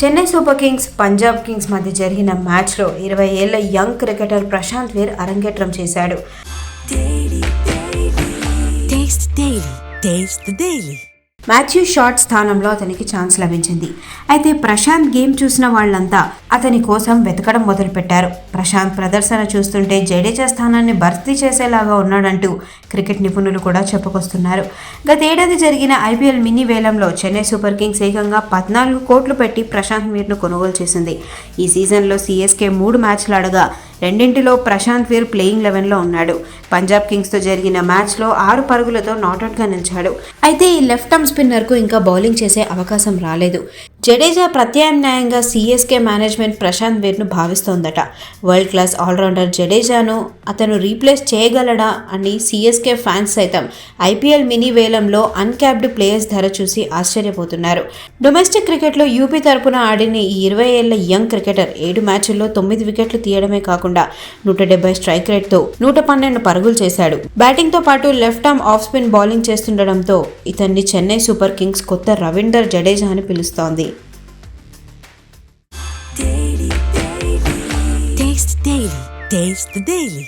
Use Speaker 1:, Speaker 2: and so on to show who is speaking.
Speaker 1: Chennai super Kings, Punjab Kings మధ్య జరిగిన మ్యాచ్లో 20 ఏళ్ల యంగ్ క్రికెటర్ ప్రశాంత్ వీర్ అరంగేట్రం చేశాడు. మాథ్యూ షాట్ స్థానంలో అతనికి ఛాన్స్ లభించింది. అయితే ప్రశాంత్ గేమ్ చూసిన వాళ్లంతా అతని కోసం వెతకడం మొదలుపెట్టారు. ప్రశాంత్ ప్రదర్శన చూస్తుంటే జడేజా స్థానాన్ని భర్తీ చేసేలాగా ఉన్నాడంటూ క్రికెట్ నిపుణులు కూడా చెప్పుకొస్తున్నారు. గతేడాది జరిగిన ఐపీఎల్ మినీ వేలంలో చెన్నై సూపర్ కింగ్స్ ఏకంగా 14 కోట్లు పెట్టి ప్రశాంత్ వీర్ను కొనుగోలు చేసింది. ఈ సీజన్లో సీఎస్కే 3 మ్యాచ్లు ఆడగా రెండింటిలో ప్రశాంత్ వీర్ ప్లేయింగ్ 11లో ఉన్నాడు. పంజాబ్ కింగ్స్తో జరిగిన మ్యాచ్లో 6 పరుగులతో నాట్అవుట్గా నిలిచాడు. అయితే ఈ లెఫ్ట్ ఆర్మ్ స్పిన్నర్కు ఇంకా బౌలింగ్ చేసే అవకాశం రాలేదు. జడేజా ప్రత్యామ్నాయంగా సీఎస్కే మేనేజ్మెంట్ ప్రశాంత్ వీర్ను భావిస్తోందట. వరల్డ్ క్లాస్ ఆల్రౌండర్ జడేజాను అతను రీప్లేస్ చేయగలడా అని సీఎస్కే ఫ్యాన్స్ సైతం ఐపీఎల్ మినీ వేలంలో అన్క్యాప్డ్ ప్లేయర్స్ ధర చూసి ఆశ్చర్యపోతున్నారు. డొమెస్టిక్ క్రికెట్లో యూపీ తరపున ఆడిన ఈ 20 ఏళ్ల యంగ్ క్రికెటర్ 7 మ్యాచ్ల్లో 9 వికెట్లు తీయడమే కాకుండా 170 స్ట్రైక్ రేట్తో 112 పరుగులు చేశాడు. బ్యాటింగ్తో పాటు left arm off spin bowling చేస్తుండడంతో ఇతన్ని చెన్నై సూపర్ కింగ్స్ కొత్త రవీందర్ జడేజా అని పిలుస్తోంది.
Speaker 2: Taste the Daily.